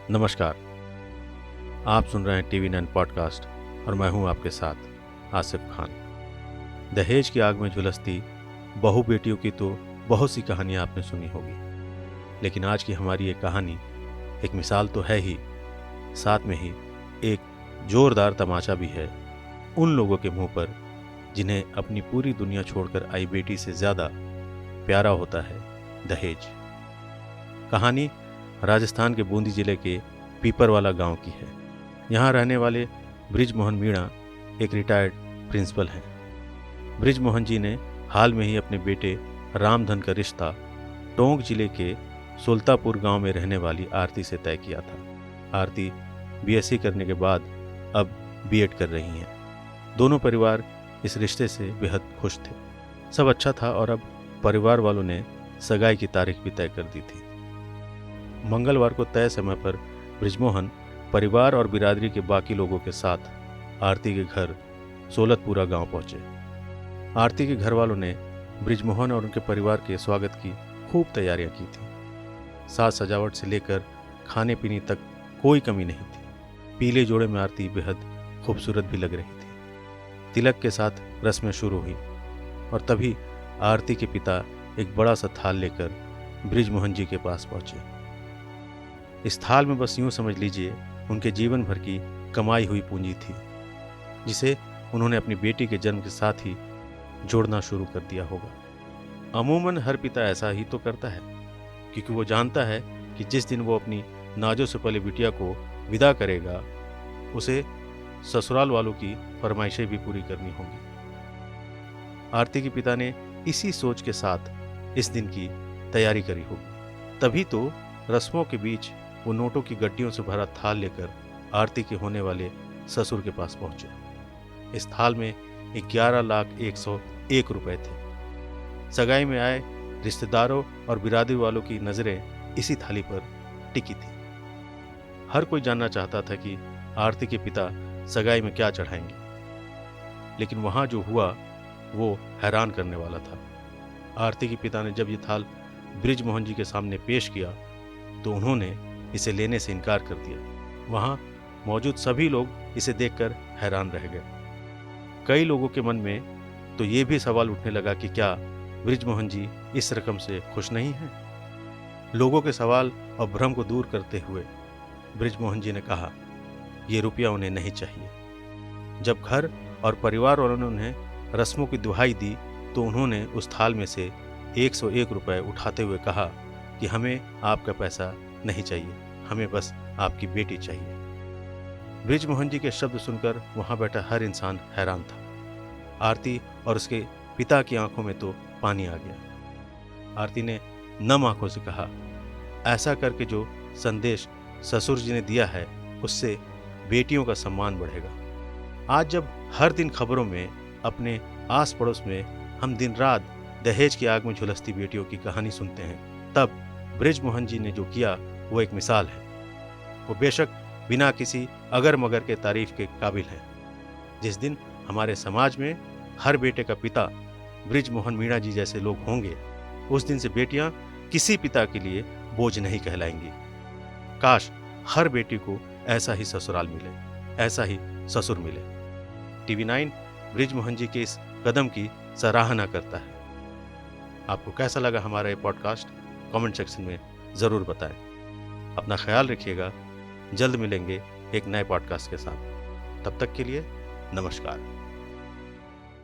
नमस्कार। आप सुन रहे हैं TV9 पॉडकास्ट और मैं हूं आपके साथ आसिफ खान। दहेज की आग में झुलसती बहू बेटियों की तो बहुत सी कहानियां आपने सुनी होगी, लेकिन आज की हमारी ये कहानी एक मिसाल तो है ही, साथ में ही एक जोरदार तमाचा भी है उन लोगों के मुंह पर जिन्हें अपनी पूरी दुनिया छोड़कर आई बेटी से ज़्यादा प्यारा होता है दहेज। कहानी राजस्थान के बूंदी जिले के पीपरवाला गांव की है। यहाँ रहने वाले बृजमोहन मीणा एक रिटायर्ड प्रिंसिपल हैं। बृजमोहन जी ने हाल में ही अपने बेटे रामधन का रिश्ता टोंक जिले के सुल्तापुर गांव में रहने वाली आरती से तय किया था। आरती BSc करने के बाद अब B.Ed कर रही हैं। दोनों परिवार इस रिश्ते से बेहद खुश थे। सब अच्छा था और अब परिवार वालों ने सगाई की तारीख भी तय कर दी थी। मंगलवार को तय समय पर बृजमोहन परिवार और बिरादरी के बाकी लोगों के साथ आरती के घर सोलतपुरा गांव पहुंचे। आरती के घर वालों ने बृजमोहन और उनके परिवार के स्वागत की खूब तैयारियां की थी। साज सजावट से लेकर खाने पीने तक कोई कमी नहीं थी। पीले जोड़े में आरती बेहद खूबसूरत भी लग रही थी। तिलक के साथ रस्में शुरू हुई और तभी आरती के पिता एक बड़ा सा थाल लेकर बृजमोहन जी के पास पहुंचे। इस थाल में बस यूं समझ लीजिए उनके जीवन भर की कमाई हुई पूंजी थी, जिसे उन्होंने अपनी बेटी के जन्म के साथ ही जोड़ना शुरू कर दिया होगा। अमूमन हर पिता ऐसा ही तो करता है, क्योंकि वो जानता है कि जिस दिन वो अपनी नाजों से पले बिटिया को विदा करेगा, उसे ससुराल वालों की फरमाइशें भी पूरी करनी होगी। आरती के पिता ने इसी सोच के साथ इस दिन की तैयारी करी होगी। तभी तो रस्मों के बीच वो नोटों की गड्डियों से भरा थाल लेकर आरती के होने वाले ससुर के पास पहुंचे। इस थाल में 11,01,01 रुपए थे। सगाई में आए रिश्तेदारों और बिरादरी वालों की नजरें इसी थाली पर टिकी थी। हर कोई जानना चाहता था कि आरती के पिता सगाई में क्या चढ़ाएंगे, लेकिन वहां जो हुआ वो हैरान करने वाला था। आरती के पिता ने जब ये थाल बृजमोहन जी के सामने पेश किया तो उन्होंने इसे लेने से इनकार कर दिया। वहां मौजूद सभी लोग इसे देखकर हैरान रह गए। कई लोगों के मन में तो ये भी सवाल उठने लगा कि क्या बृजमोहन जी इस रकम से खुश नहीं हैं? लोगों के सवाल और भ्रम को दूर करते हुए बृजमोहन जी ने कहा, ये रुपया उन्हें नहीं चाहिए। जब घर और परिवार वालों ने उन्हें रस्मों की दुहाई दी तो उन्होंने उस थाल में से 101 रुपए उठाते हुए कहा कि हमें आपका पैसा नहीं चाहिए, हमें बस आपकी बेटी चाहिए। बृजमोहन जी के शब्द सुनकर वहां बैठा हर इंसान हैरान था। आरती और उसके पिता की आंखों में तो पानी आ गया। आरती ने नम आंखों से कहा, ऐसा करके जो संदेश ससुर जी ने दिया है उससे बेटियों का सम्मान बढ़ेगा। आज जब हर दिन खबरों में अपने आस पड़ोस में हम दिन रात दहेज की आग में झुलसती बेटियों की कहानी सुनते हैं, तब बृजमोहन जी ने जो किया वो एक मिसाल है। वो बेशक बिना किसी अगर मगर के तारीफ के काबिल है। जिस दिन हमारे समाज में हर बेटे का पिता बृजमोहन मीणा जी जैसे लोग होंगे, उस दिन से बेटियां किसी पिता के लिए बोझ नहीं कहलाएंगी। काश हर बेटी को ऐसा ही ससुराल मिले, ऐसा ही ससुर मिले। TV9 बृजमोहन जी के इस कदम की सराहना करता है। आपको कैसा लगा हमारा ये पॉडकास्ट? कमेंट सेक्शन में ज़रूर बताएं। अपना ख्याल रखिएगा। जल्द मिलेंगे एक नए पॉडकास्ट के साथ। तब तक के लिए नमस्कार।